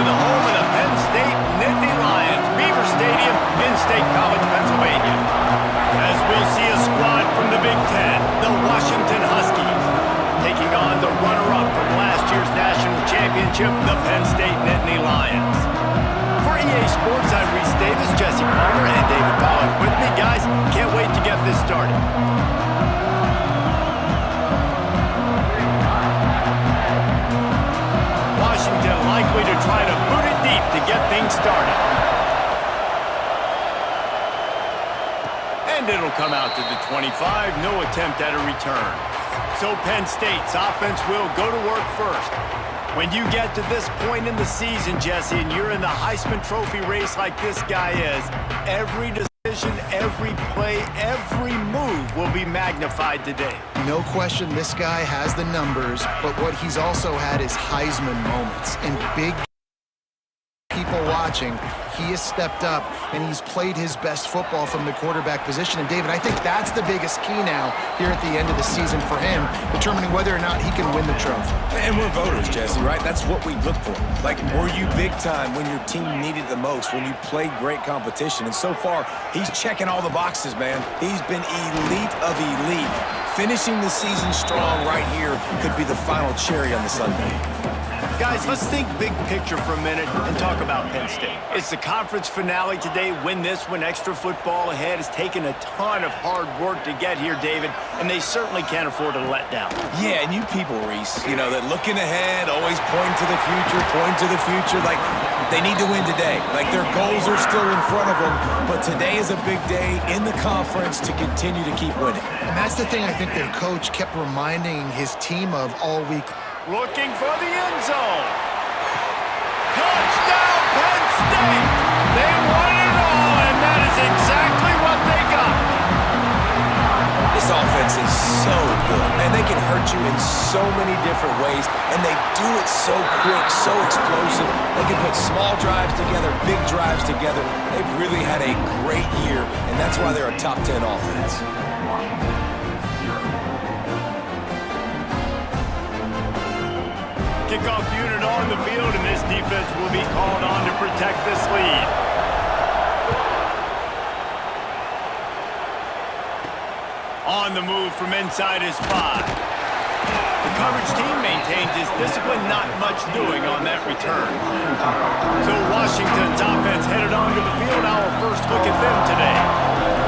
the home of the Penn State Nittany Lions, Beaver Stadium in State College, Pennsylvania. As we'll see a squad from the Big Ten, the Washington Huskies, taking on the runner-up from last year's national championship, the Penn State Nittany Lions. For EA Sports, I'm Reese Davis, Jesse Palmer, and David Pollack with me. Guys, can't wait to get this started. Washington likely to try to boot it deep to get things started. And it'll come out to the 25, no attempt at a return. So Penn State's offense will go to work first. When you get to this point in the season, Jesse, and you're in the Heisman Trophy race like this guy is, every decision, every play, every move will be magnified today. No question this guy has the numbers, but what he's also had is Heisman moments. And big people watching, he has stepped up and he's played his best football from the quarterback position. And David, I think that's the biggest key now here at the end of the season for him, determining whether or not he can win the trophy. And we're voters, Jesse, right? That's what we look for. Like, were you big time when your team needed the most, when you played great competition? And so far, he's checking all the boxes, man. He's been elite of elite. Finishing the season strong right here could be the final cherry on the sundae. Guys, let's think big picture for a minute and talk about Penn State. It's the conference finale today. Win this one, extra football ahead. Has taken a ton of hard work to get here, David, and they certainly can't afford to let down. Yeah, and you people, Reese, you know, that looking ahead, always pointing to the future, like they need to win today. Like their goals are still in front of them, but today is a big day in the conference to continue to keep winning. And that's the thing I think their coach kept reminding his team of all week. Looking for the end zone. Touchdown, Penn State! They won it all, and that is exactly what they got. This offense is so good, and they can hurt you in so many different ways, and they do it so quick, so explosive. They can put small drives together, big drives together. They've really had a great year, and that's why they're a top 10 offense. Kickoff unit on the field, and this defense will be called on to protect this lead. On the move from inside his 5. The coverage team maintains his discipline, not much doing on that return. So Washington's offense headed onto the field. Our first look at them today.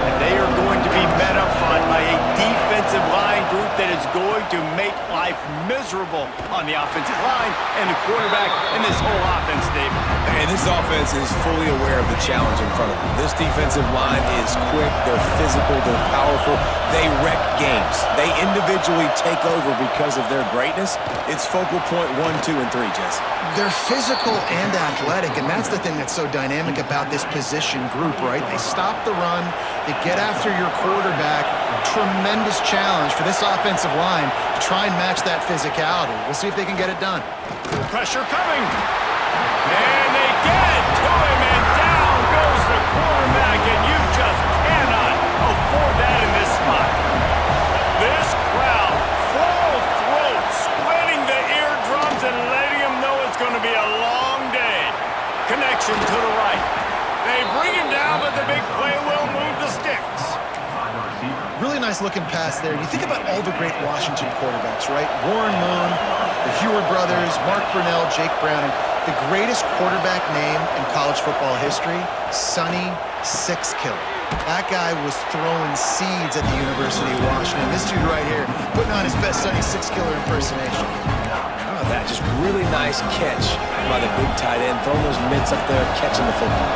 And they are going to be met up front by a defensive line group that is going to make life miserable on the offensive line and the quarterback and this whole offense, David. And this offense is fully aware of the challenge in front of them. This defensive line is quick, they're physical, they're powerful, they wreck games. They individually take over because of their greatness. It's focal point 1, 2, and 3, Jesse. They're physical and athletic, and that's the thing that's so dynamic about this position group, right? They stop the run, they get after your quarterback. Tremendous challenge for this offensive line to try and match that physicality. We'll see if they can get it done. Pressure coming. And they get it to him, and down goes the quarterback, and you just cannot afford that in this spot. This crowd, full throat, splitting the eardrums and letting them know it's going to be a long day. Connection to the right. They bring him down, but the big play will move the sticks. Really nice looking pass there. You think about all the great Washington quarterbacks, right? Warren Moon, the Heward brothers, Mark Brunell, Jake Browning. The greatest quarterback name in college football history, Sonny Sixkiller. That guy was throwing seeds at the University of Washington. This dude right here, putting on his best Sonny Sixkiller impersonation. Oh, that just really nice catch by the big tight end, throwing those mitts up there, catching the football.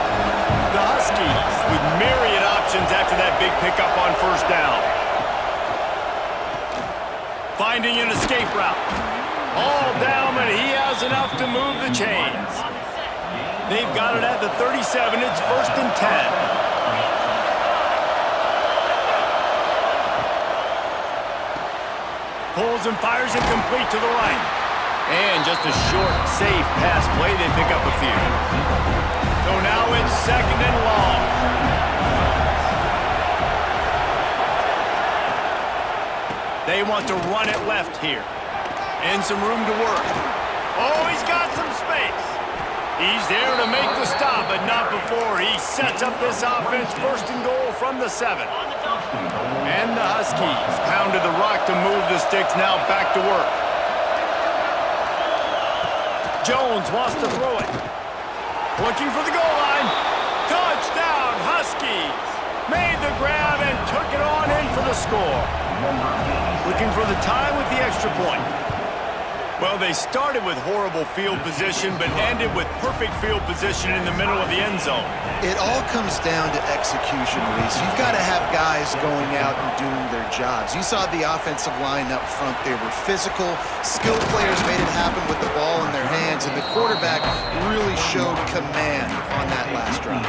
The Huskies with myriad options after that big pickup on first down. Finding an escape route. All down, but he has enough to move the chains. They've got it at the 37. It's 1st and 10. Pulls and fires it complete to the right. And just a short, safe pass play. They pick up a few. So now it's 2nd and long. They want to run it left here. And some room to work. Oh, he's got some space. He's there to make the stop, but not before he sets up this offense first and goal from the 7. And the Huskies pounded the rock to move the sticks, now back to work. Jones wants to throw it. Looking for the goal line. Touchdown, Huskies! Made the grab and took it on in for the score. Looking for the tie with the extra point. Well, they started with horrible field position, but ended with perfect field position in the middle of the end zone. It all comes down to execution, Reese. You've got to have guys going out and doing their jobs. You saw the offensive line up front. They were physical. Skilled players made it happen with the ball in their hands, and the quarterback really showed command on that last drive.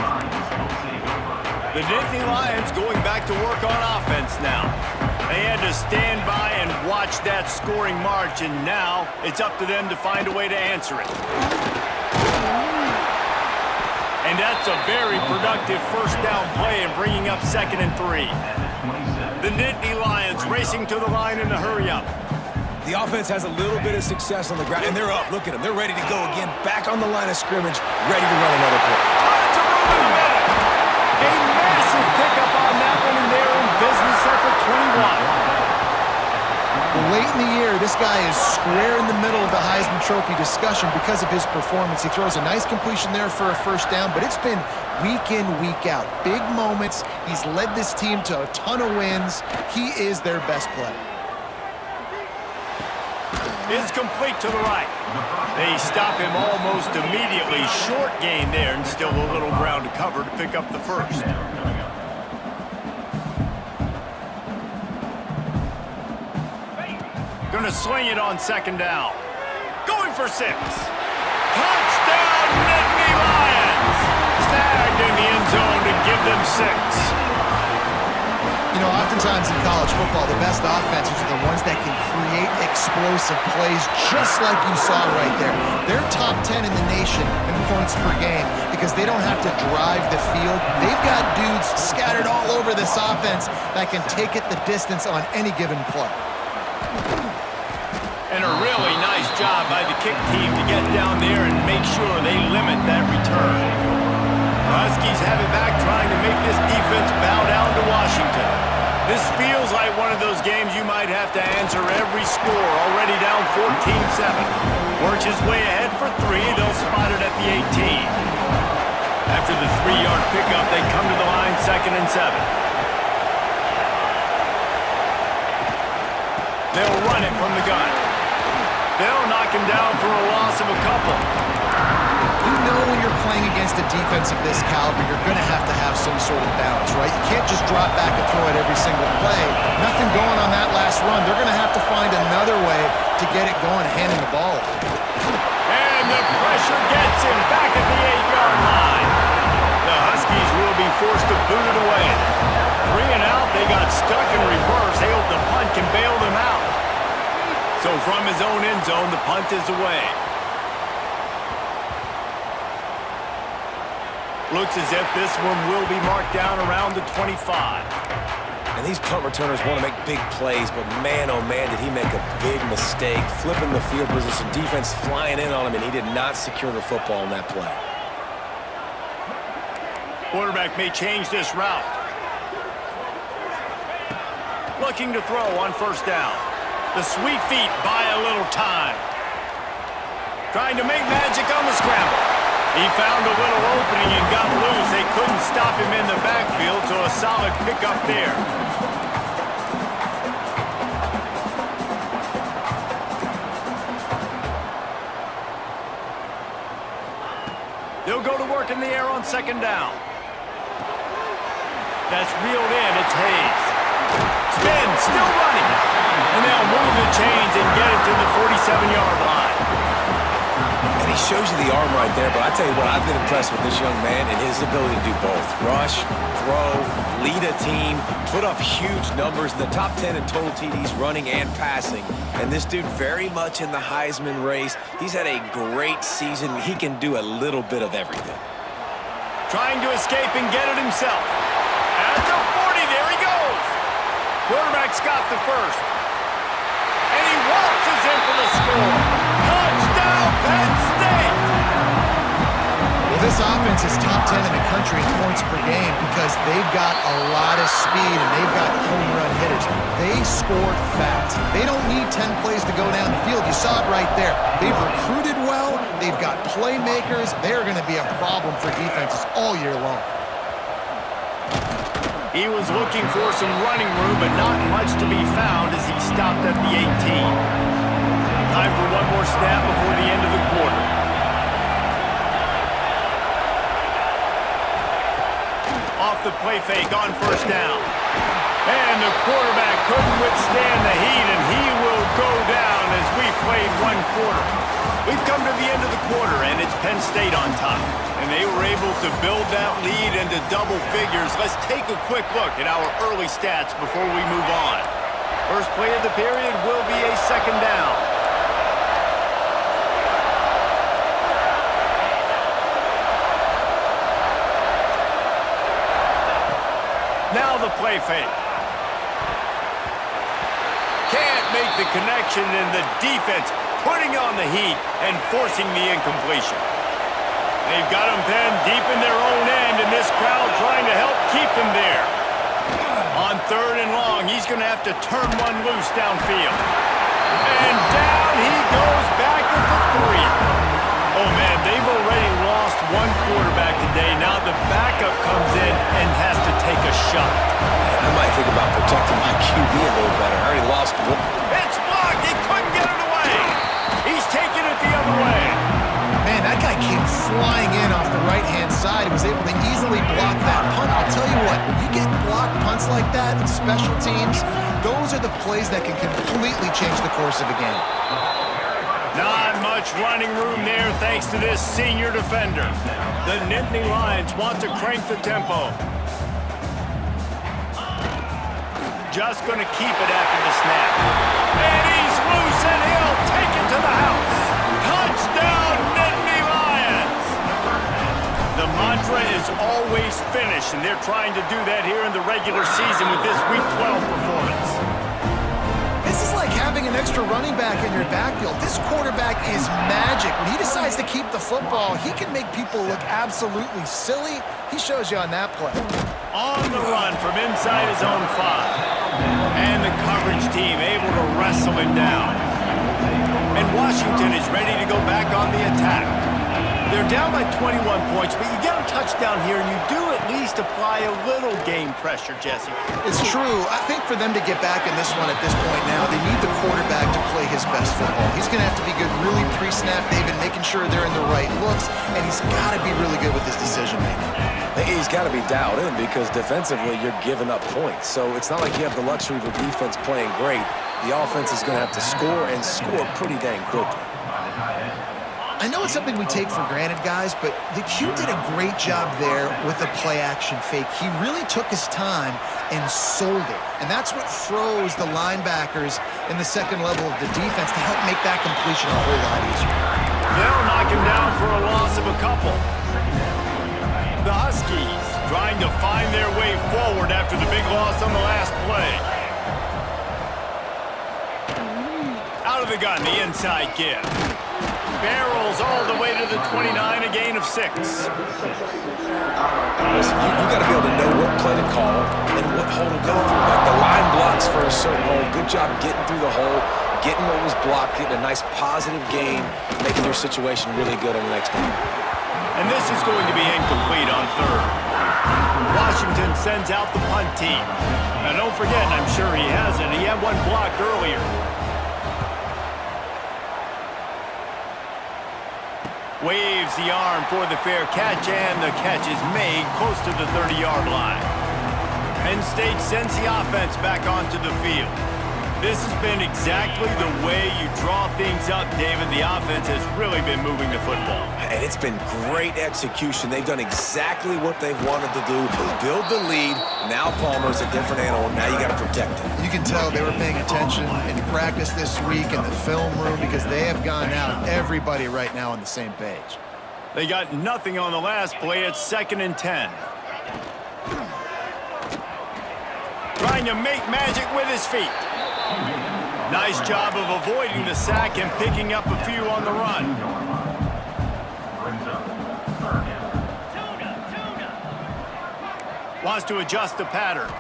The Nittany Lions going back to work on offense now. They had to stand by and watch that scoring march, and now it's up to them to find a way to answer it. And that's a very productive first down play and bringing up 2nd and 3. The Nittany Lions racing to the line in a hurry-up. The offense has a little bit of success on the ground, and they're up. Look at them. They're ready to go again. Back on the line of scrimmage, ready to run another play. Time to move in the middle. A massive pickup on that one, and they're in business at the 21. Late in the year, this guy is square in the middle of the Heisman Trophy discussion because of his performance. He throws a nice completion there for a first down, but it's been week in, week out. Big moments. He's led this team to a ton of wins. He is their best player. It's complete to the right. They stop him almost immediately. Short gain there, and still a little ground to cover to pick up the first. Going to swing it on 2nd down. Going for 6. Touchdown, Nittany Lions! Snagged in the end zone to give them 6. You know, oftentimes in college football, the best offenses are the ones that can create explosive plays just like you saw right there. They're top 10 in the nation in points per game because they don't have to drive the field. They've got dudes scattered all over this offense that can take it the distance on any given play. And a really nice job by the kick team to get down there and make sure they limit that return. The Huskies have it back, trying to make this defense bow down to Washington. This feels like one of those games you might have to answer every score, already down 14-7. Works his way ahead for 3. They'll spot it at the 18. After the 3-yard pickup, they come to the line 2nd and 7. They'll run it from the gun. They'll knock him down for a loss of a couple. You know when you're playing against a defense of this caliber, you're going to have some sort of balance, right? You can't just drop back and throw it every single play. Nothing going on that last run. They're going to have to find another way to get it going, handing the ball. And the pressure gets him back at the 8-yard line. The Huskies will be forced to boot it away. 3 and out, they got stuck in reverse. They hope the punt can bail them out. So from his own end zone, the punt is away. Looks as if this one will be marked down around the 25. And these punt returners want to make big plays, but man, oh man, did he make a big mistake. Flipping the field position, defense flying in on him, and he did not secure the football in that play. Quarterback may change this route. Looking to throw on 1st down. The sweet feet buy a little time. Trying to make magic on the scramble. He found a little opening and got loose. They couldn't stop him in the backfield, so a solid pickup there. They'll go to work in the air on 2nd down. That's reeled in. It's Hayes. Spin, still running. And they'll move the chains and get it to the 47-yard line. And he shows you the arm right there, but I tell you what, I've been impressed with this young man and his ability to do both. Rush, throw, lead a team, put up huge numbers in the top 10 in total TDs running and passing. And this dude very much in the Heisman race. He's had a great season. He can do a little bit of everything. Trying to escape and get it himself. At the 40, there he goes. Quarterback's got the first. And he waltzes in for the score. Touchdown, Penn State! offense is top 10 in the country in points per game because they've got a lot of speed and they've got home run hitters. They score fast. They don't need 10 plays to go down the field. You saw it right there. They've recruited well. They've got playmakers. They're going to be a problem for defenses all year long. He was looking for some running room, but not much to be found as he stopped at the 18. Time for one more snap before the end of the quarter. Off the play fake on first down. And the quarterback couldn't withstand the heat, and he will go down as we played one quarter. We've come to the end of the quarter, and it's Penn State on top. And they were able to build that lead into double figures. Let's take a quick look at our early stats before we move on. First play of the period will be a second down. Now the play fake. Can't make the connection, and the defense putting on the heat and forcing the incompletion. They've got him pinned deep in their own end, and this crowd trying to help keep them there. On third and long, he's going to have to turn one loose downfield. And down he goes back at the 3. Oh, man, they've already lost one quarterback today. Now the backup comes in and has to take a shot. I might think about protecting my QB a little better. I already lost one. It's blocked. He couldn't get it away. He's taking it the other way. Man, that guy came flying in off the right-hand side. He was able to easily block that punt. I'll tell you what, when you get blocked punts like that in special teams, those are the plays that can completely change the course of a game. Not much running room there thanks to this senior defender. The Nittany Lions want to crank the tempo. Just going to keep it after the snap. And he's loose, and he'll take it to the house. Touchdown, Nittany Lions! The mantra is always finish, and they're trying to do that here in the regular season with this Week 12 performance. This is like having an extra running back in your backfield. This quarterback is magic. When he decides to keep the football, he can make people look absolutely silly. He shows you on that play. On the run from inside his own 5. And the coverage team able to wrestle him down. And Washington is ready to go back on the attack. They're down by 21 points, but you get a touchdown here, and you do at least apply a little game pressure, Jesse. It's true. I think for them to get back in this one at this point now, they need the quarterback to play his best football. He's going to have to be good really pre-snap, David, making sure they're in the right looks, and he's got to be really good with his decision-making. He's got to be dialed in because defensively you're giving up points. So it's not like you have the luxury of a defense playing great. The offense is going to have to score and score pretty dang quickly. I know it's something we take for granted, guys, but the Q did a great job there with the play-action fake. He really took his time and sold it. And that's what froze the linebackers in the second level of the defense to help make that completion a whole lot easier. They'll knock him down for a loss of a couple. The Huskies trying to find their way forward after the big loss on the last play. Out of the gun, the inside give. Barrels all the way to the 29, a gain of 6. Listen, you got to be able to know what play to call and what hole to go through. Like the line blocks for a certain hole. Good job getting through the hole, getting what was blocked, getting a nice positive gain, making your situation really good on the next game. And this is going to be incomplete on third. Washington sends out the punt team. Now don't forget, and I'm sure he hasn't, he had one blocked earlier. Waves the arm for the fair catch, and the catch is made close to the 30-yard line. Penn State sends the offense back onto the field. This has been exactly the way you draw things up, David. The offense has really been moving the football. And it's been great execution. They've done exactly what they've wanted to do. Build the lead. Now Palmer's a different animal. Now you got to protect him. You can tell they were paying attention in practice this week in the film room because they have gone out. Everybody right now on the same page. They got nothing on the last play. It's 2nd and 10. Trying to make magic with his feet. Nice job of avoiding the sack and picking up a few on the run. Wants to adjust the pattern.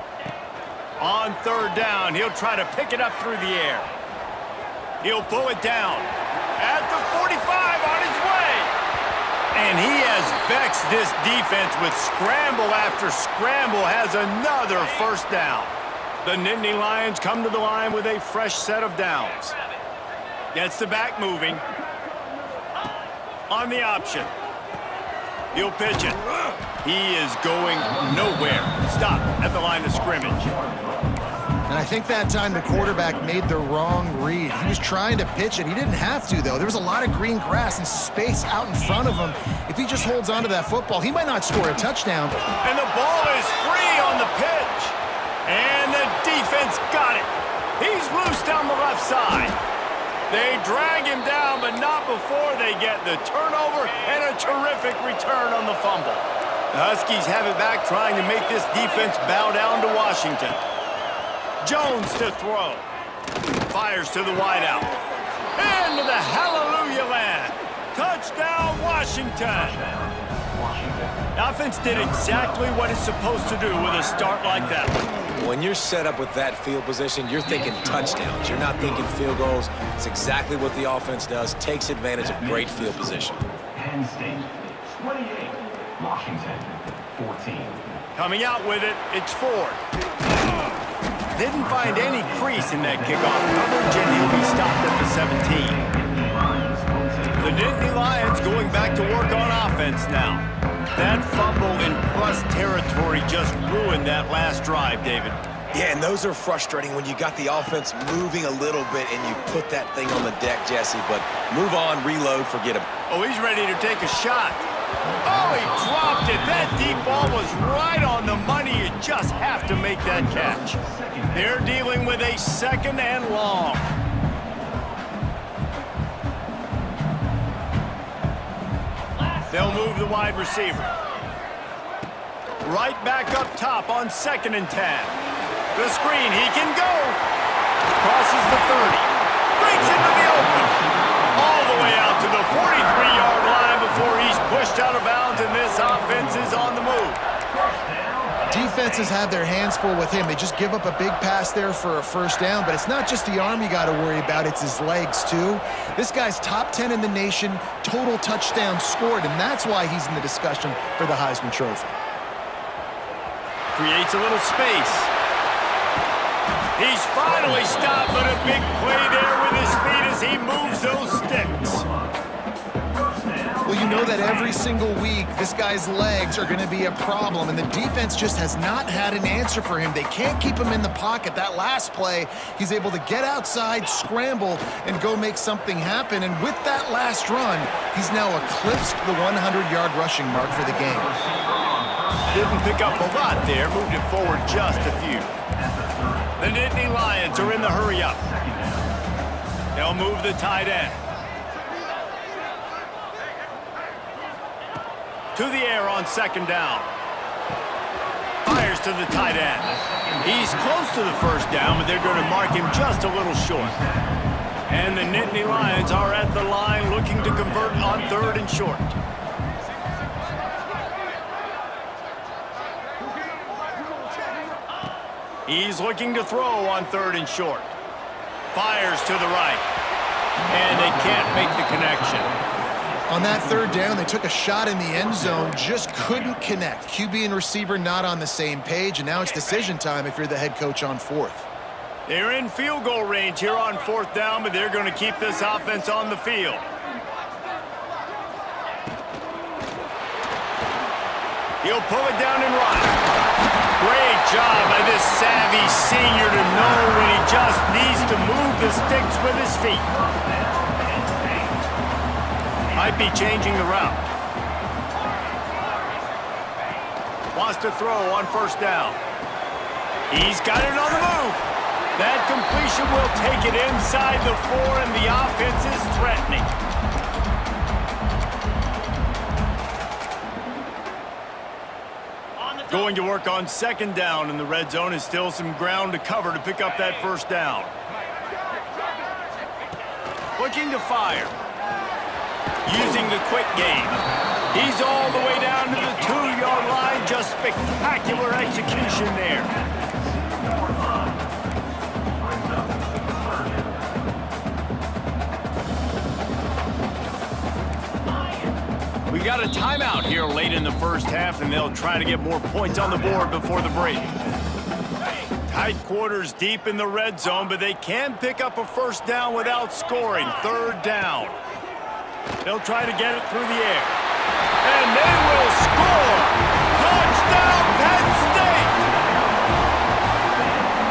On third down, he'll try to pick it up through the air. He'll pull it down. At the 45, on his way. And he has vexed this defense with scramble after scramble, has another first down. The Nittany Lions come to the line with a fresh set of downs. Gets the back moving. On the option. He'll pitch it. He is going nowhere. Stop at the line of scrimmage. And I think that time the quarterback made the wrong read. He was trying to pitch it. He didn't have to, though. There was a lot of green grass and space out in front of him. If he just holds on to that football, he might not score a touchdown. And the ball is free on the pitch. And the defense got it. He's loose down the left side. They drag him down, but not before they get the turnover and a terrific return on the fumble. The Huskies have it back, trying to make this defense bow down to Washington. Jones to throw. Fires to the wideout. Into the hallelujah land. Touchdown, Washington. The offense did exactly what it's supposed to do with a start like that. When you're set up with that field position, you're thinking touchdowns. You're not thinking field goals. It's exactly what the offense does. Takes advantage of great field position. Penn State, 28. Washington, 14. Coming out with it, it's Ford. Didn't find any crease in that kickoff coverage, and he'll be stopped at the 17. The Nittany Lions going back to work on offense now. That fumble in plus territory just ruined that last drive, David. Yeah, and those are frustrating when you got the offense moving a little bit and you put that thing on the deck, Jesse. But move on, reload, forget him. Oh, he's ready to take a shot. Oh, he dropped it. That deep ball was right on the money. You just have to make that catch. They're dealing with a second and long. They'll move the wide receiver. Right back up top on 2nd and 10. The screen, he can go. Crosses the 30. Breaks into the open. All the way out to the 43-yard line before he's pushed out of bounds, and this offense is on the move. Defenses have their hands full with him. They just give up a big pass there for a first down, but it's not just the arm you got to worry about, it's his legs too. This guy's top 10 in the nation, total touchdowns scored, and that's why he's in the discussion for the Heisman Trophy. Creates a little space. He's finally stopped, but a big play there with his feet as he moves those sticks. Well, you know that every single week, this guy's legs are going to be a problem, and the defense just has not had an answer for him. They can't keep him in the pocket. That last play, he's able to get outside, scramble, and go make something happen. And with that last run, he's now eclipsed the 100-yard rushing mark for the game. Didn't pick up a lot there, moved it forward just a few. The Nittany Lions are in the hurry-up. They'll move the tight end. To the air on 2nd down. Fires to the tight end. He's close to the first down, but they're going to mark him just a little short. And the Nittany Lions are at the line looking to convert on 3rd and short. He's looking to throw on 3rd and short. Fires to the right. And they can't make the connection. On that 3rd down, they took a shot in the end zone, just couldn't connect. QB and receiver not on the same page, and now it's decision time if you're the head coach on 4th. They're in field goal range here on 4th down, but they're going to keep this offense on the field. He'll pull it down and run. Great job by this savvy senior to know when he just needs to move the sticks with his feet. Might be changing the route. Wants to throw on 1st down. He's got it on the move. That completion will take it inside the 4, and the offense is threatening. Going to work on 2nd down, and the red zone is still some ground to cover to pick up that 1st down. Looking to fire. Using the quick game. He's all the way down to the 2-yard line. Just spectacular execution there. We got a timeout here late in the first half, and they'll try to get more points on the board before the break. Tight quarters deep in the red zone, but they can pick up a first down without scoring. Third down. They'll try to get it through the air. And they will score! Touchdown, Penn State!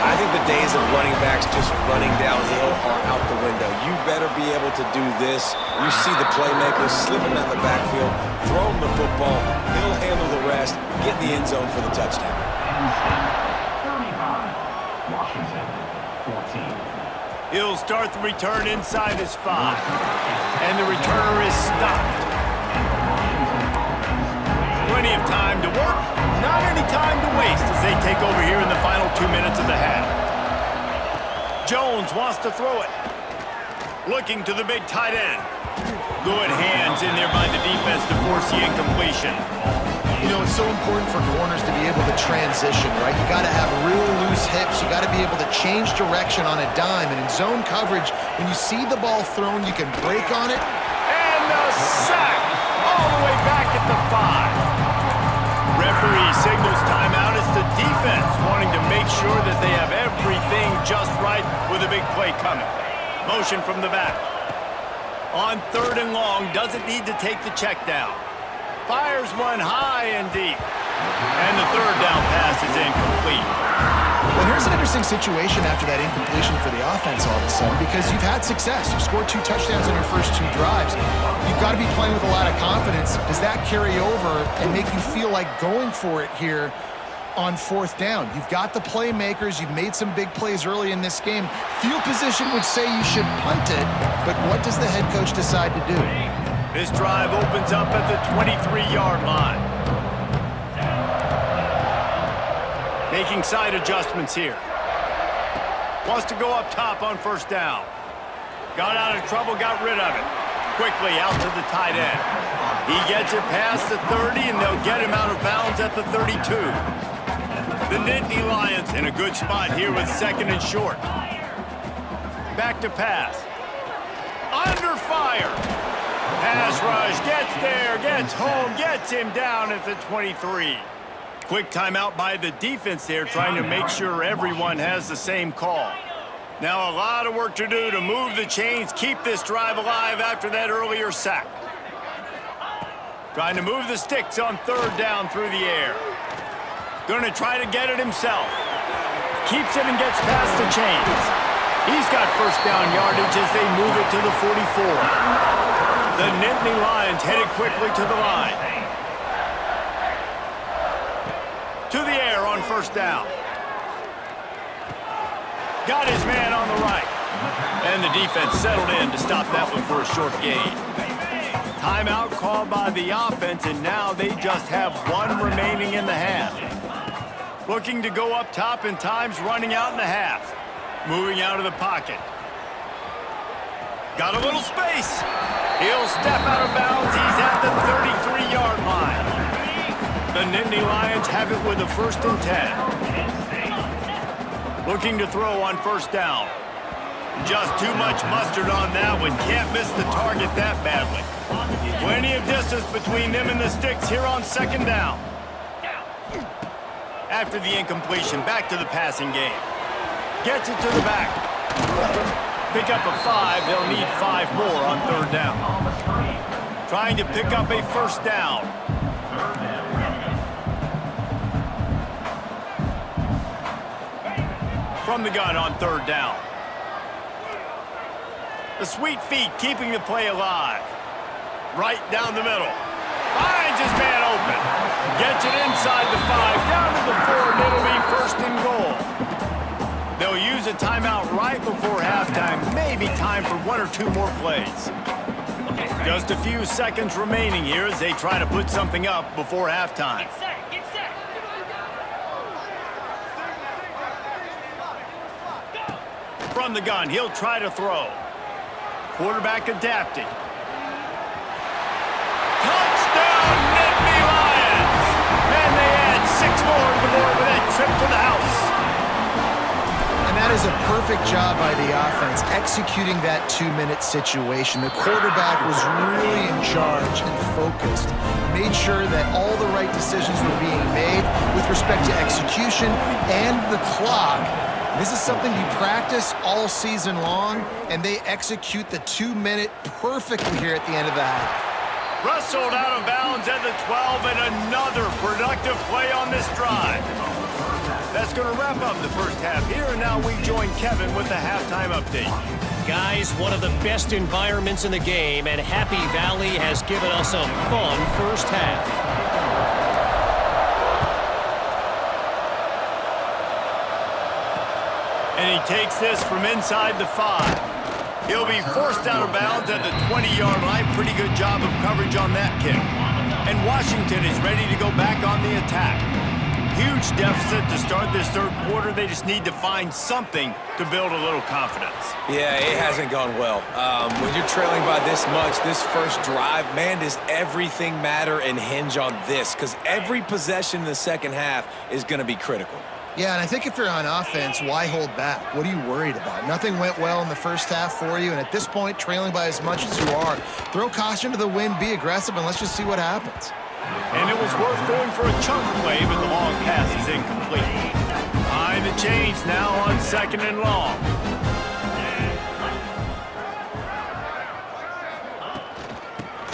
I think the days of running backs just running downhill are out the window. You better be able to do this. You see the playmakers slipping down the backfield, throw him the football, he'll handle the rest, get in the end zone for the touchdown. 35, Washington, 14. He'll start the return inside his 5. And the returner is stopped. Plenty of time to work, not any time to waste as they take over here in the final 2 minutes of the half. Jones wants to throw it. Looking to the big tight end. Good hands in there by the defense to force the incompletion. You know, it's so important for corners to be able to transition, right? You got to have real loose hips. You got to be able to change direction on a dime. And in zone coverage, when you see the ball thrown, you can break on it. And the sack all the way back at the 5. Referee signals timeout. It's the defense wanting to make sure that they have everything just right with a big play coming. Motion from the back. On 3rd and long, doesn't need to take the check down. Fires one high and deep. And the 3rd down pass is incomplete. Well, here's an interesting situation after that incompletion for the offense all of a sudden, because you've had success. You've scored 2 touchdowns in your first 2 drives. You've got to be playing with a lot of confidence. Does that carry over and make you feel like going for it here on 4th down? You've got the playmakers. You've made some big plays early in this game. Field position would say you should punt it, but what does the head coach decide to do? This drive opens up at the 23-yard line. Making side adjustments here. Wants to go up top on 1st down. Got out of trouble, got rid of it. Quickly out to the tight end. He gets it past the 30, and they'll get him out of bounds at the 32. The Nittany Lions in a good spot here with 2nd and short. Back to pass. Under fire. Pass rush, gets there, gets home, gets him down at the 23. Quick timeout by the defense there, trying to make sure everyone has the same call. Now a lot of work to do to move the chains, keep this drive alive after that earlier sack. Trying to move the sticks on 3rd down through the air. Going to try to get it himself. Keeps it and gets past the chains. He's got 1st down yardage as they move it to the 44. The Nittany Lions headed quickly to the line. To the air on 1st down. Got his man on the right. And the defense settled in to stop that one for a short gain. Timeout called by the offense, and now they just have 1 remaining in the half. Looking to go up top, and time's running out in the half. Moving out of the pocket. Got a little space. He'll step out of bounds. He's at the 33-yard line. The Nittany Lions have it with a 1st and 10. Looking to throw on 1st down. Just too much mustard on that one. Can't miss the target that badly. Plenty of distance between them and the sticks here on 2nd down. After the incompletion, back to the passing game. Gets it to the back. Pick up a 5. They'll need 5 more on 3rd down. Trying to pick up a 1st down. From the gun on 3rd down. The sweet feet keeping the play alive. Right down the middle. Finds his man open. Gets it inside the 5, down to the 4, and it'll be 1st and goal. They'll use a timeout right before halftime. Maybe time for 1 or 2 more plays. Just a few seconds remaining here as they try to put something up before halftime. Get set. From the gun, he'll try to throw. Quarterback adapting. Touchdown, Nittany Lions! And trip to the house. And that is a perfect job by the offense, executing that 2-minute situation. The quarterback was really in charge and focused, made sure that all the right decisions were being made with respect to execution and the clock. This is something you practice all season long, and they execute the 2-minute perfectly here at the end of the half. Wrestled out of bounds at the 12, and another productive play on this drive. That's going to wrap up the first half here, and now we join Kevin with the halftime update. Guys, one of the best environments in the game, and Happy Valley has given us a fun first half. And he takes this from inside the 5. He'll be forced out of bounds at the 20-yard line. Pretty good job of coverage on that kick. And Washington is ready to go back on the attack. Huge deficit to start this third quarter. They just need to find something to build a little confidence. Yeah, it hasn't gone well. When you're trailing by this much, this first drive, man, does everything matter and hinge on this? Because every possession in the second half is going to be critical. Yeah, and I think if you're on offense, why hold back? What are you worried about? Nothing went well in the first half for you, and at this point, trailing by as much as you are, throw caution to the wind, be aggressive, and let's just see what happens. And it was worth going for a chunk play, but the long pass is incomplete. Behind the chains now on second and long.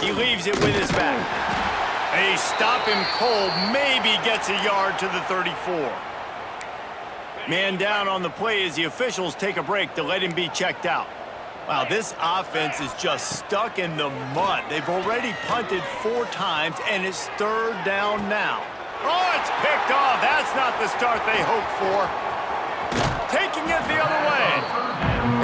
He leaves it with his back. They stop him cold, maybe gets a yard to the 34. Man down on the play as the officials take a break to let him be checked out. Wow, this offense is just stuck in the mud. They've already punted 4 times, and it's third down now. Oh, it's picked off. That's not the start they hoped for. Taking it the other way.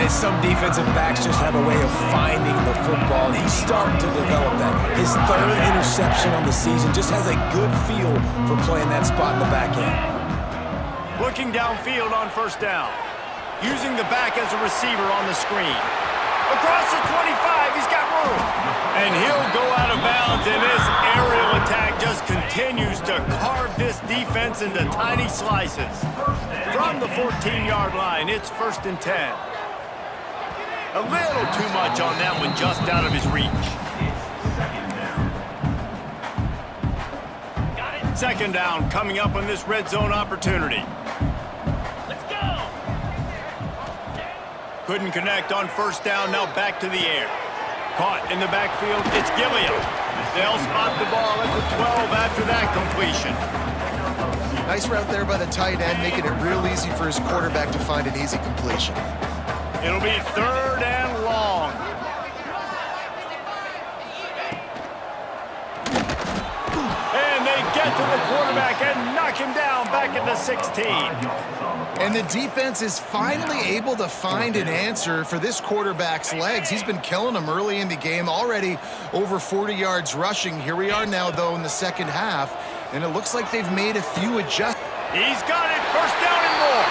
And some defensive backs just have a way of finding the football, and he's starting to develop that. His 3rd interception on the season just has a good feel for playing that spot in the back end. Looking downfield on first down. Using the back as a receiver on the screen. Across the 25, he's got room. And he'll go out of bounds, and this aerial attack just continues to carve this defense into tiny slices. From the 14-yard line, it's 1st and 10. A little too much on that one, just out of his reach. Second down coming up on this red zone opportunity. Couldn't connect on first down, now back to the air. Caught in the backfield, it's Gilliam. They'll spot the ball at the 12 after that completion. Nice route there by the tight end, making it real easy for his quarterback to find an easy completion. It'll be 3rd and long. And they get to the quarterback and knock him down back at the 16. And the defense is finally able to find an answer for this quarterback's legs. He's been killing them early in the game, already over 40 yards rushing. Here we are now, though, in the second half, and it looks like they've made a few adjustments. He's got it, 1st down and more.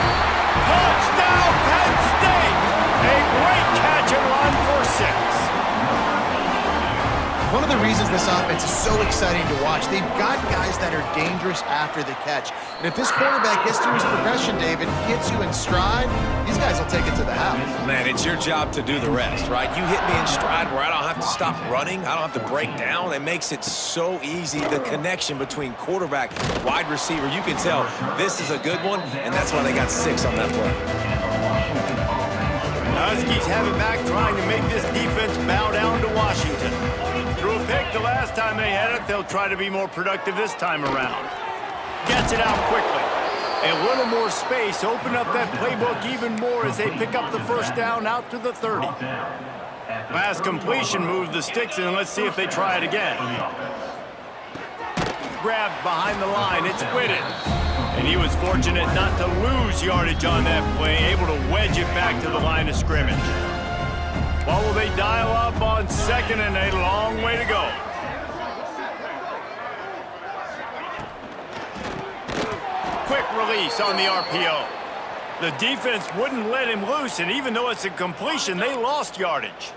Touchdown, Penn State! A great catch and run for 6. One of the reasons this offense is so exciting to watch, they've got guys that are dangerous after the catch. And if this quarterback gets through his progression, David, hits you in stride, these guys will take it to the house. Man, it's your job to do the rest, right? You hit me in stride where I don't have to stop running. I don't have to break down. It makes it so easy. The connection between quarterback and wide receiver, you can tell this is a good one, and that's why they got 6 on that play. Huskies have it back, trying to make this defense bow down to Washington. Threw a pick the last time they had it. They'll try to be more productive this time around. Gets it out quickly. A little more space. Open up that playbook even more as they pick up the 1st down out to the 30. Last completion moved the sticks in. Let's see if they try it again. Grabbed behind the line. It's Whitted. And he was fortunate not to lose yardage on that play, able to wedge it back to the line of scrimmage. What will they dial up on 2nd and a long way to go? Quick release on the RPO. The defense wouldn't let him loose, and even though it's a completion, they lost yardage.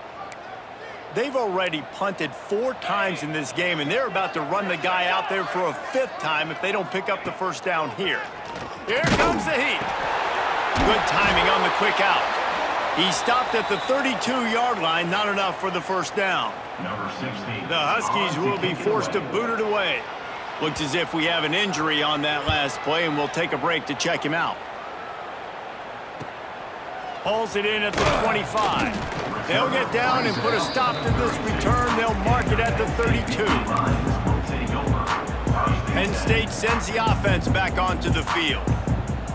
They've already punted 4 times in this game, and they're about to run the guy out there for a 5th time if they don't pick up the 1st down here. Here comes the heat. Good timing on the quick out. He stopped at the 32-yard line, not enough for the first down. Number 60. The Huskies will be forced to boot it away. Looks as if we have an injury on that last play, and we'll take a break to check him out. Hauls it in at the 25. They'll get down and put a stop to this return. They'll mark it at the 32. Penn State sends the offense back onto the field.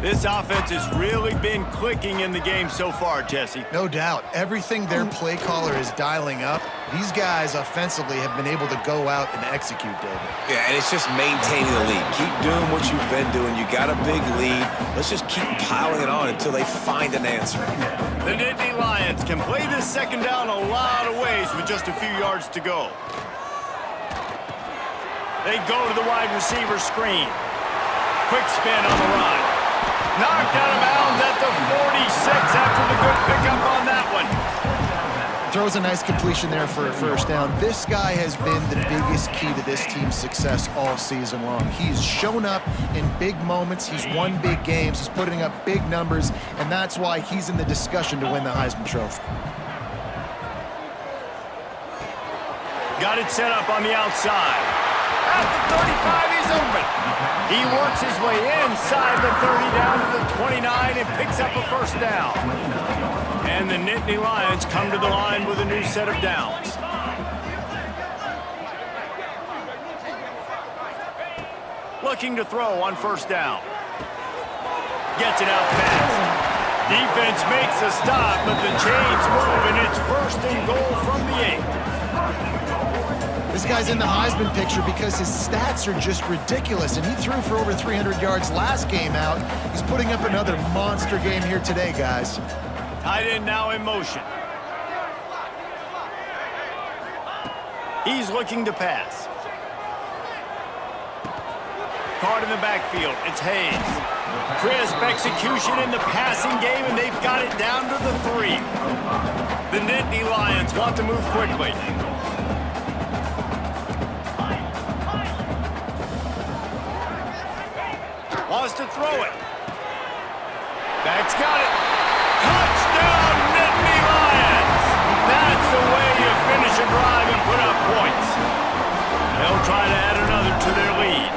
This offense has really been clicking in the game so far, Jesse. No doubt. Everything their play caller is dialing up, these guys offensively have been able to go out and execute, David. Yeah, and it's just maintaining the lead. Keep doing what you've been doing. You got a big lead. Let's just keep piling it on until they find an answer. The Nittany Lions can play this second down a lot of ways with just a few yards to go. They go to the wide receiver screen. Quick spin on the run. Knocked out of bounds at the 46 after the good pickup on that one. Throws a nice completion there for a first down. This guy has been the biggest key to this team's success all season long. He's shown up in big moments. He's won big games. He's putting up big numbers, and that's why he's in the discussion to win the Heisman Trophy. Got it set up on the outside. At the 35, he's open. He works his way inside the 30 down to the 29 and picks up a first down. And the Nittany Lions come to the line with a new set of downs. Looking to throw on first down. Gets it out fast. Defense makes a stop, but the chains move, and it's first and goal from the 8. This guy's in the Heisman picture because his stats are just ridiculous, and he threw for over 300 yards last game out. He's putting up another monster game here today, guys. Tight end now in motion. He's looking to pass. Caught in the backfield. It's Hayes. Crisp execution in the passing game, and they've got it down to the 3. The Nittany Lions want to move quickly. Wants to throw it. Back's got it. Touchdown, Nittany Lions! That's the way you finish a drive and put up points. They'll try to add another to their lead.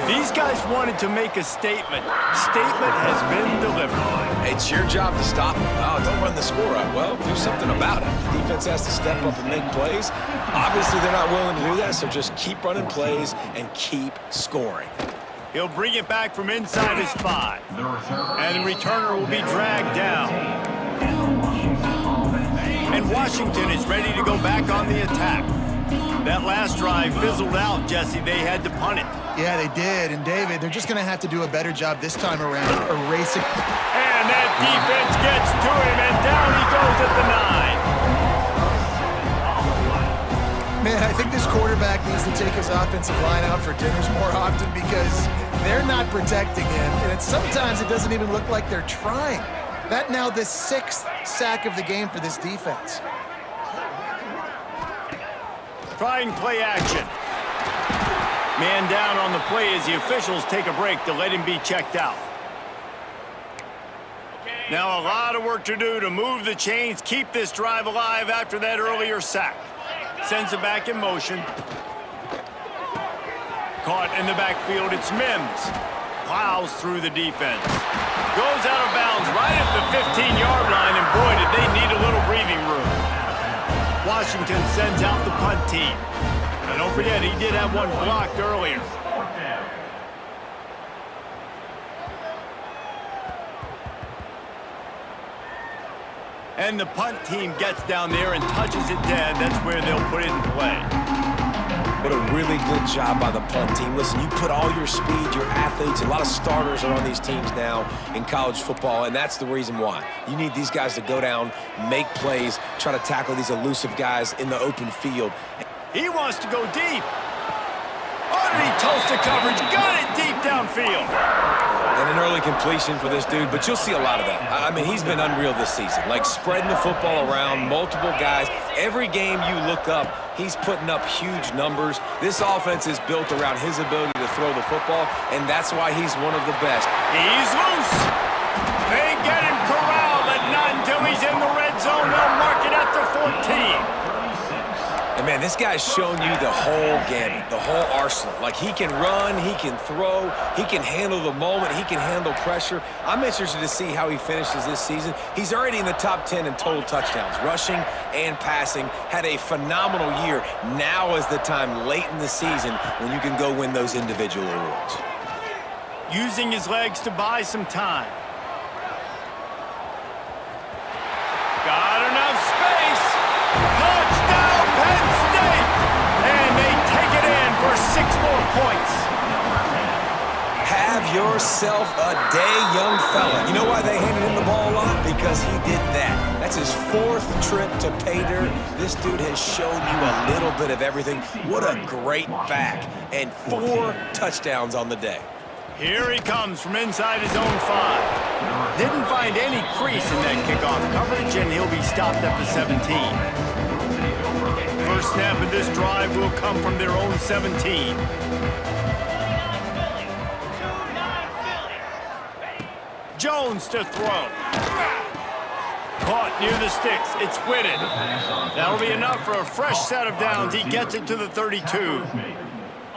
If these guys wanted to make a statement has been delivered. It's your job to stop them. Oh, don't run the score up. Well, do something about it. The defense has to step up and make plays. Obviously, they're not willing to do that, so just keep running plays and keep scoring. He'll bring it back from inside his 5. And the returner will be dragged down. And Washington is ready to go back on the attack. That last drive fizzled out, Jesse. They had to punt it. Yeah, they did. And, David, they're just going to have to do a better job this time around erasing. And that defense gets to him, and down he goes at the 9. Man, I think this quarterback needs to take his offensive line out for dinners more often because they're not protecting him. And sometimes it doesn't even look like they're trying. That now the 6th sack of the game for this defense. Trying play action. Man down on the play as the officials take a break to let him be checked out. Now a lot of work to do to move the chains, keep this drive alive after that earlier sack. Sends it back in motion. Caught in the backfield, it's Mims. Plows through the defense. Goes out of bounds right at the 15-yard line, and boy, did they need a little breathing room. Washington sends out the punt team. And don't forget, he did have one blocked earlier. And the punt team gets down there and touches it dead. That's where they'll put it in play. What a really good job by the punt team. Listen, you put all your speed, your athletes, a lot of starters are on these teams now in college football, and that's the reason why. You need these guys to go down, make plays, try to tackle these elusive guys in the open field. He wants to go deep. Underneath Tulsa coverage, got it deep downfield. And an early completion for this dude, but you'll see a lot of that. I mean, he's been unreal this season, like spreading the football around, multiple guys. Every game you look up, he's putting up huge numbers. This offense is built around his ability to throw the football, and that's why he's one of the best. He's loose. They get him corralled, but not until he's in the red zone. They'll mark it at the 14. And, man, this guy's shown you the whole gamut, the whole arsenal. Like, he can run, he can throw, he can handle the moment, he can handle pressure. I'm interested to see how he finishes this season. He's already in the top 10 in total touchdowns, rushing and passing. Had a phenomenal year. Now is the time late in the season when you can go win those individual awards. Using his legs to buy some time. Got enough space. Touchdown, Penn State! And they take it in for 6 more points. Have yourself a day, young fella. You know why they handed him the ball a lot? Because he did that. That's his 4th trip to pay dirt. This dude has shown you a little bit of everything. What a great back. And 4 touchdowns on the day. Here he comes from inside his own 5. Didn't find any crease in that kickoff coverage, and he'll be stopped at the 17. First snap of this drive will come from their own 17. Jones to throw. Caught near the sticks. It's Whitted. That'll be enough for a fresh set of downs. He gets it to the 32.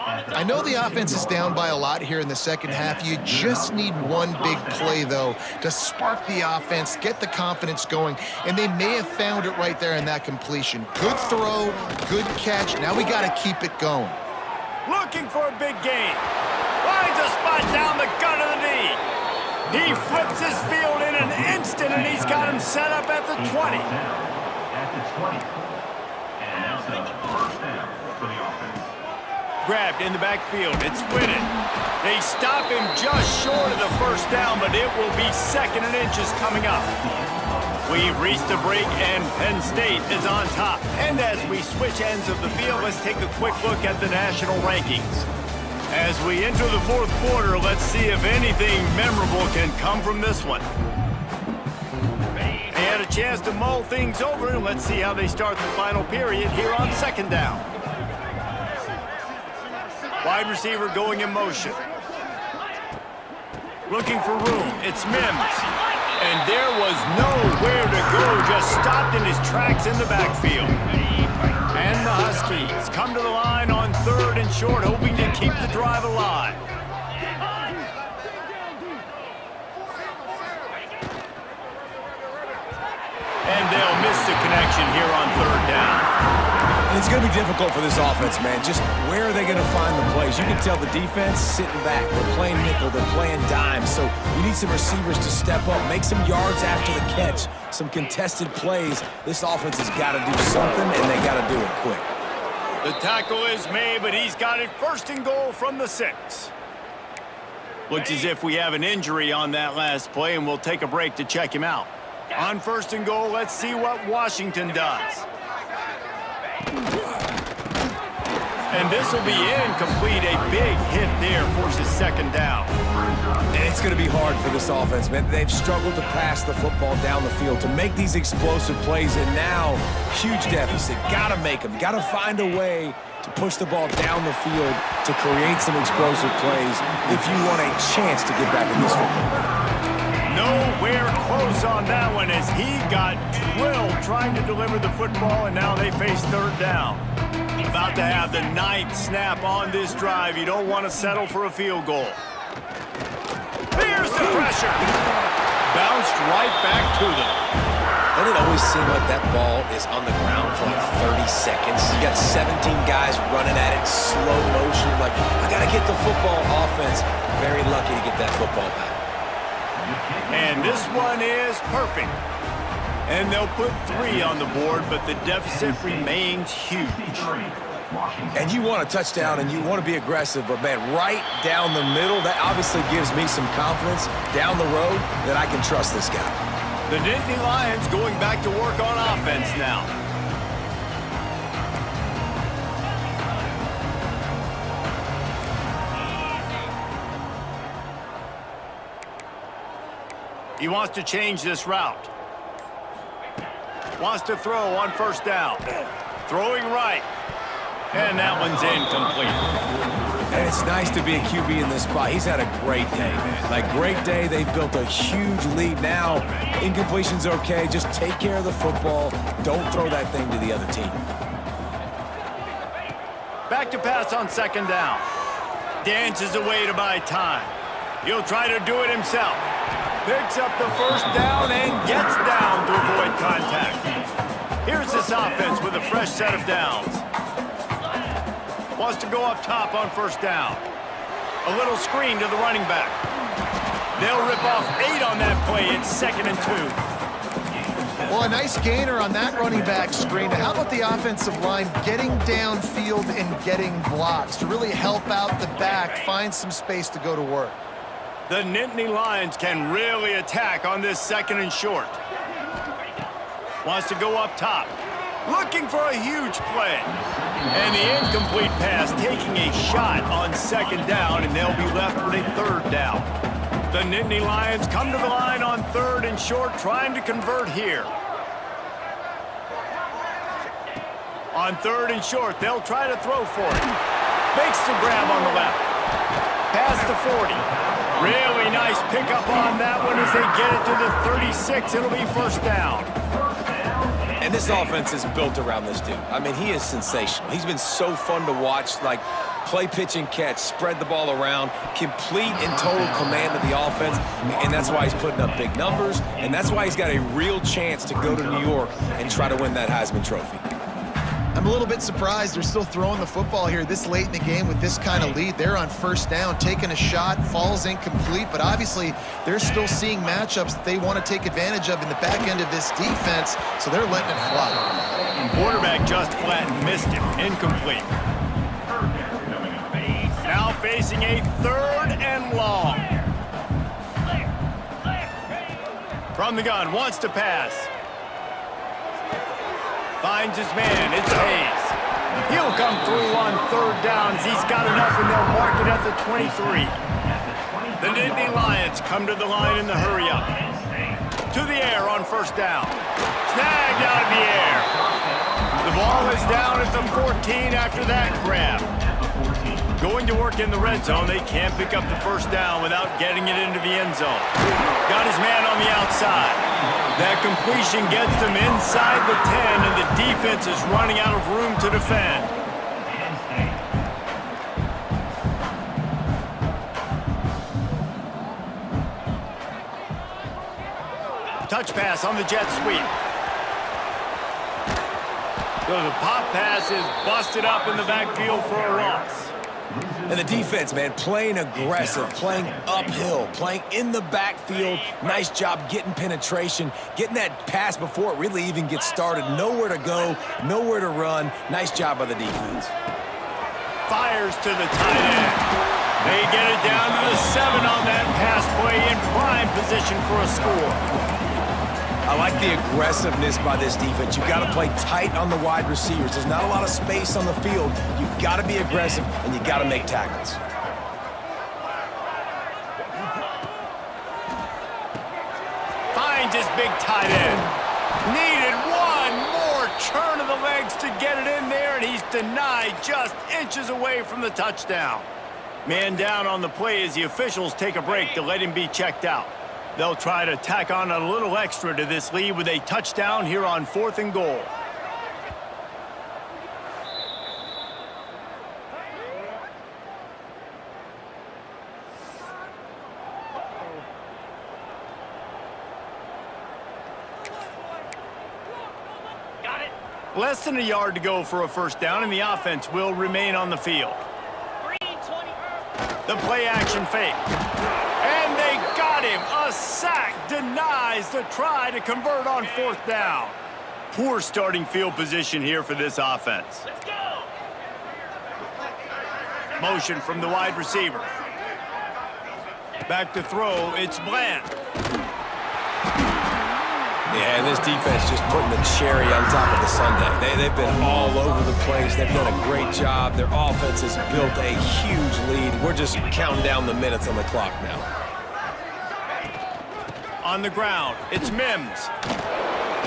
I know the offense is down by a lot here in the second half. You just need one big play, though, to spark the offense, get the confidence going, and they may have found it right there in that completion. Good throw, good catch. Now we got to keep it going. Looking for a big gain. Finds a spot down the gut of the knee. He flips his field in an instant, and he's got him set up at the 20. At the 20. And that's the first down for the offense. Grabbed in the backfield. It's Whitted. They stop him just short of the first down, but it will be 2nd and inches coming up. We've reached the break, and Penn State is on top. And as we switch ends of the field, let's take a quick look at the national rankings. As we enter the 4th quarter, let's see if anything memorable can come from this one. They had a chance to mull things over, and let's see how they start the final period here on 2nd down. Wide receiver going in motion. Looking for room. It's Mims. And there was nowhere to go. Just stopped in his tracks in the backfield. And the Huskies come to the line on 3rd and short, hoping to keep the drive alive. And they'll miss the connection here on 3rd down. It's going to be difficult for this offense, man. Just where are they going to find the plays? You can tell the defense sitting back. They're playing nickel. They're playing dime. So you need some receivers to step up, make some yards after the catch, some contested plays. This offense has got to do something, and they got to do it quick. The tackle is made, but he's got it 1st and goal from the 6. Looks as if we have an injury on that last play, and we'll take a break to check him out. On 1st and goal, let's see what Washington does. And this will be incomplete. A big hit there forces 2nd down. And it's going to be hard for this offense, man. They've struggled to pass the football down the field, to make these explosive plays, and now huge deficit. Got to make them. Got to find a way to push the ball down the field to create some explosive plays if you want a chance to get back in this football. Nowhere close on that one as he got drilled trying to deliver the football, and now they face 3rd down. About to have the 9th snap on this drive. You don't want to settle for a field goal. Here's the pressure. Bounced right back to them. Doesn't it always seem like that ball is on the ground for like 30 seconds? You got 17 guys running at it, slow motion. Like, I got to get the football. Offense, very lucky to get that football back. And this one is perfect. And they'll put 3 on the board, but the deficit remains huge. And you want a touchdown, and you want to be aggressive, but, man, right down the middle, that obviously gives me some confidence down the road that I can trust this guy. The Nittany Lions going back to work on offense now. He wants to change this route. Wants to throw on first down. Throwing right. And that one's incomplete. And it's nice to be a QB in this spot. He's had a great day, man. Like, great day. They've built a huge lead now. Incompletion's okay. Just take care of the football. Don't throw that thing to the other team. Back to pass on second down. Dances away to buy time. He'll try to do it himself. Picks up the first down and gets down to avoid contact. Here's this offense with a fresh set of downs. Wants to go up top on first down. A little screen to the running back. They'll rip off 8 on that play. It's 2nd and 2. Well, a nice gainer on that running back screen. How about the offensive line getting downfield and getting blocks to really help out the back, find some space to go to work? The Nittany Lions can really attack on this 2nd and short. Wants to go up top. Looking for a huge play. And the incomplete pass taking a shot on second down, and they'll be left with a 3rd down. The Nittany Lions come to the line on 3rd and short, trying to convert here. On 3rd and short, they'll try to throw for it. Makes the grab on the left. Past the 40. Really nice pickup on that one as they get it to the 36. It'll be first down. And this offense is built around this dude. I mean, he is sensational. He's been so fun to watch, like play, pitch, and catch, spread the ball around, complete and total command of the offense, and that's why he's putting up big numbers, and that's why he's got a real chance to go to New York and try to win that Heisman Trophy. I'm a little bit surprised they're still throwing the football here this late in the game with this kind of lead. They're on first down, taking a shot, falls incomplete, but obviously they're still seeing matchups that they want to take advantage of in the back end of this defense, so they're letting it fly. Quarterback just flat missed him. Incomplete. Now facing a 3rd and long. From the gun, wants to pass. Finds his man, it's Hayes. He'll come through on 3rd down. He's got enough, and they'll mark it at the 23. The Nittany Lions come to the line in the hurry-up. To the air on first down. Snagged out of the air. The ball is down at the 14 after that grab. Going to work in the red zone, they can't pick up the first down without getting it into the end zone. Got his man on the outside. That completion gets them inside the 10, and the defense is running out of room to defend. Touch pass on the jet sweep. So the pop pass is busted up in the backfield for a loss. And the defense, man, playing aggressive, playing uphill, playing in the backfield. Nice job getting penetration, getting that pass before it really even gets started. Nowhere to go, nowhere to run. Nice job by the defense. Fires to the tight end. They get it down to the 7 on that pass play, in prime position for a score. I like the aggressiveness by this defense. You've got to play tight on the wide receivers. There's not a lot of space on the field. You've got to be aggressive, and you've got to make tackles. Finds his big tight end. Needed one more turn of the legs to get it in there, and he's denied just inches away from the touchdown. Man down on the play as the officials take a break to let him be checked out. They'll try to tack on a little extra to this lead with a touchdown here on 4th and goal. Less than a yard to go for a first down, and the offense will remain on the field. The play action fake. And they got him. A sack denies the try to convert on 4th down. Poor starting field position here for this offense. Let's go. Motion from the wide receiver. Back to throw, it's Bland. Yeah, and this defense just putting the cherry on top of the sundae. They've been all over the place. They've done a great job. Their offense has built a huge lead. We're just counting down the minutes on the clock now. On the ground, it's Mims.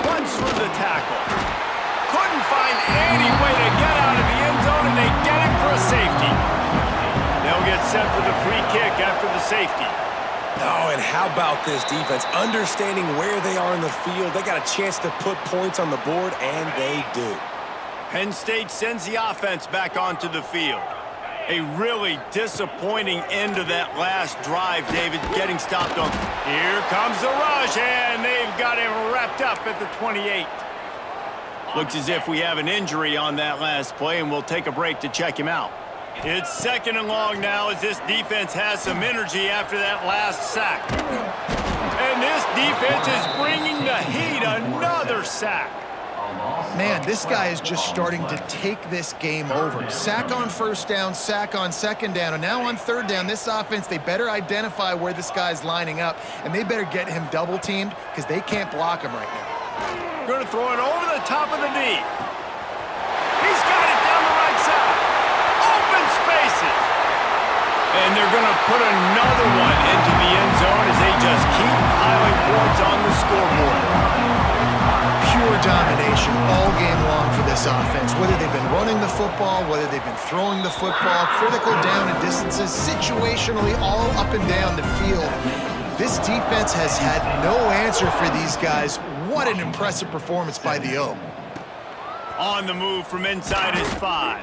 Runs through the tackle. Couldn't find any way to get out of the end zone, and they get him for a safety. They'll get set for the free kick after the safety. Oh, and how about this defense? Understanding where they are in the field. They got a chance to put points on the board, and they do. Penn State sends the offense back onto the field. A really disappointing end to that last drive, David, getting stopped on. Here comes the rush, and they've got him wrapped up at the 28. Looks as if we have an injury on that last play, and we'll take a break to check him out. It's 2nd and long now as this defense has some energy after that last sack. And this defense is bringing the heat. Another sack. Man, this guy is just starting to take this game over. Sack on first down, sack on second down, and now on third down, this offense, they better identify where this guy's lining up, and they better get him double-teamed because they can't block him right now. Going to throw it over the top of the knee. He's got it down the right side. Open spaces. And they're going to put another one into the end zone as they just keep piling points on the scoreboard. Pure domination all game long for this offense. Whether they've been running the football, whether they've been throwing the football, critical down and distances, situationally all up and down the field. This defense has had no answer for these guys. What an impressive performance by the O. On the move from inside his 5.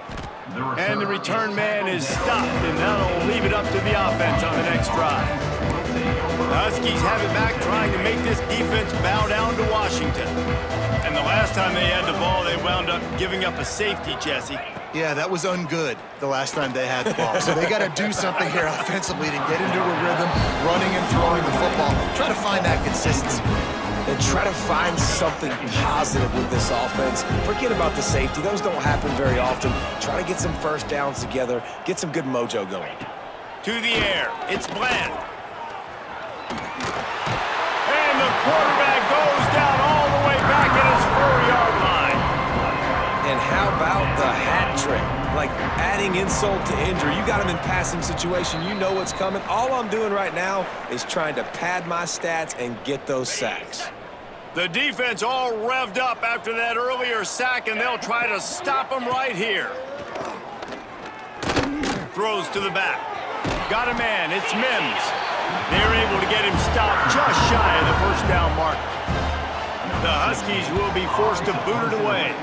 And the return man is stopped, and that'll leave it up to the offense on the next drive. The Huskies have it back, trying to make this defense bow down to Washington. And the last time they had the ball, they wound up giving up a safety, Jesse. Yeah, that was ungood the last time they had the ball. So they got to do something here offensively to get into a rhythm, running and throwing the football. Try to find that consistency. And try to find something positive with this offense. Forget about the safety. Those don't happen very often. Try to get some first downs together. Get some good mojo going. To the air. It's Bland. And the quarterback goes down all the way back at his 4-yard line. And how about the hat trick? Like adding insult to injury. You got him in passing situation. You know what's coming. All I'm doing right now is trying to pad my stats and get those sacks. The defense all revved up after that earlier sack, and they'll try to stop him right here. Throws to the back. Got a man. It's Mims. They're able to get him stopped just shy of the first down marker. The Huskies will be forced to boot it away.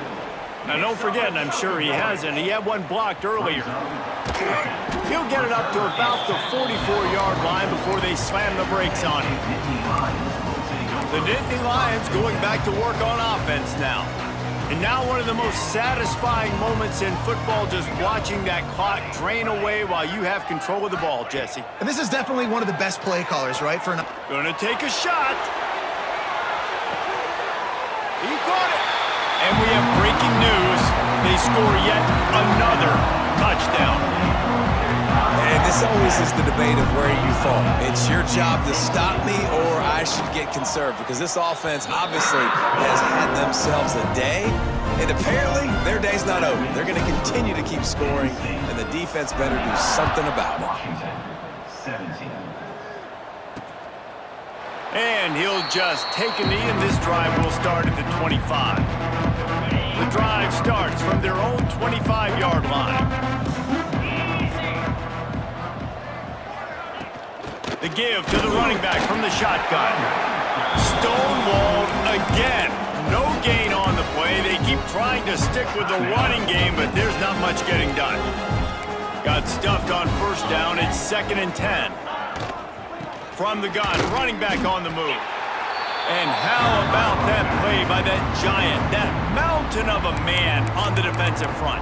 Now, don't forget, and I'm sure he hasn't, he had one blocked earlier. He'll get it up to about the 44-yard line before they slam the brakes on him. The Nittany Lions going back to work on offense now. And now one of the most satisfying moments in football, just watching that clock drain away while you have control of the ball, Jesse. And this is definitely one of the best play callers, right? Gonna take a shot. He caught it. And we have breaking news. They score yet another touchdown. And this always is the debate of where you fall. It's your job to stop me or I should get conserved, because this offense obviously has had themselves a day, and apparently their day's not over. They're going to continue to keep scoring, and the defense better do something about it. 17. And he'll just take a knee, and this drive will start at the 25. The drive starts from their own 25-yard line. The give to the running back from the shotgun. Stonewalled again. No gain on the play. They keep trying to stick with the running game, but there's not much getting done. Got stuffed on first down. It's 2nd and 10. From the gun, running back on the move. And how about that play by that giant, that mountain of a man on the defensive front?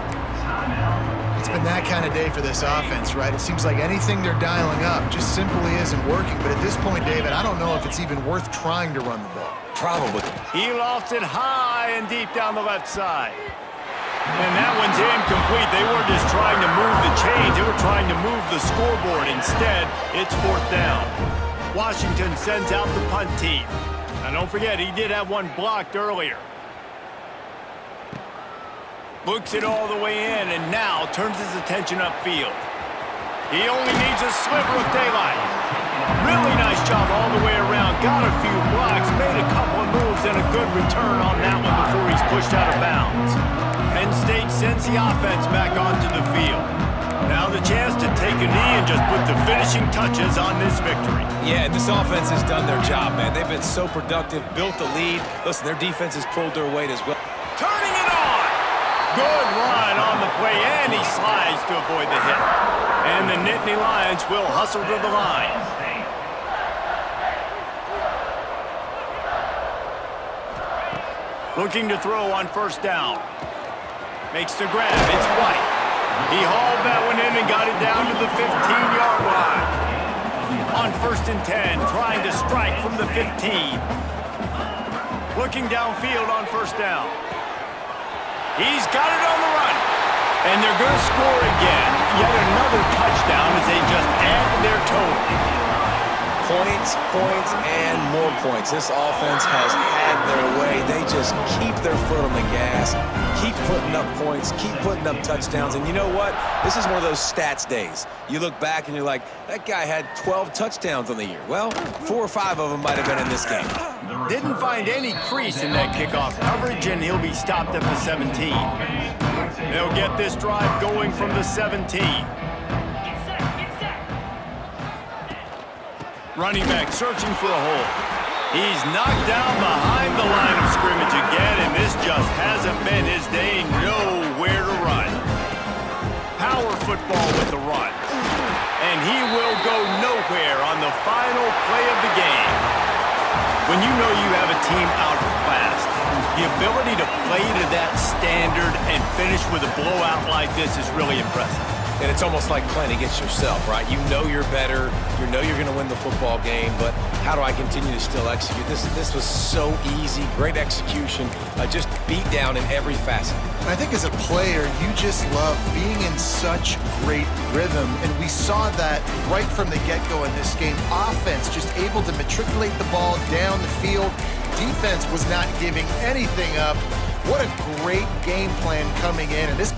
It's been that kind of day for this offense, right? It seems like anything they're dialing up just simply isn't working. But at this point, David, I don't know if it's even worth trying to run the ball. Probably. He lofts it high and deep down the left side. And that one's incomplete. They weren't just trying to move the chains. They were trying to move the scoreboard. Instead, it's 4th down. Washington sends out the punt team. Now, don't forget, he did have one blocked earlier. Looks it all the way in, and now turns his attention upfield. He only needs a sliver of daylight. Really nice job all the way around, got a few blocks, made a couple of moves, and a good return on that one before he's pushed out of bounds. Penn State sends the offense back onto the field. Now the chance to take a knee and just put the finishing touches on this victory. Yeah, this offense has done their job, man. They've been so productive, built the lead. Listen, their defense has pulled their weight as well. Turning it on! Good run on the play, and he slides to avoid the hit. And the Nittany Lions will hustle to the line. Looking to throw on first down. Makes the grab. It's White. He hauled that one in and got it down to the 15-yard line. On 1st and 10, trying to strike from the 15. Looking downfield on first down. He's got it on the run. And they're going to score again. Yet another touchdown as they just add to their total. Points, points, and more points. This offense has had their way. They just keep their foot on the gas, keep putting up points, keep putting up touchdowns. And you know what? This is one of those stats days. You look back and you're like, that guy had 12 touchdowns on the year. Well, 4 or 5 of them might have been in this game. Didn't find any crease in that kickoff coverage, and he'll be stopped at the 17. They'll get this drive going from the 17. Running back searching for a hole. He's knocked down behind the line of scrimmage again, and this just hasn't been his day. Nowhere to run. Power football with the run. And he will go nowhere on the final play of the game. When you know you have a team outclassed, the ability to play to that standard and finish with a blowout like this is really impressive. And it's almost like playing against yourself, right? You know you're better. You know you're going to win the football game, but how do I continue to still execute? This was so easy. Great execution. Just beat down in every facet. And I think as a player, you just love being in such great rhythm. And we saw that right from the get-go in this game. Offense just able to matriculate the ball down the field. Defense was not giving anything up. What a great game plan coming in. And this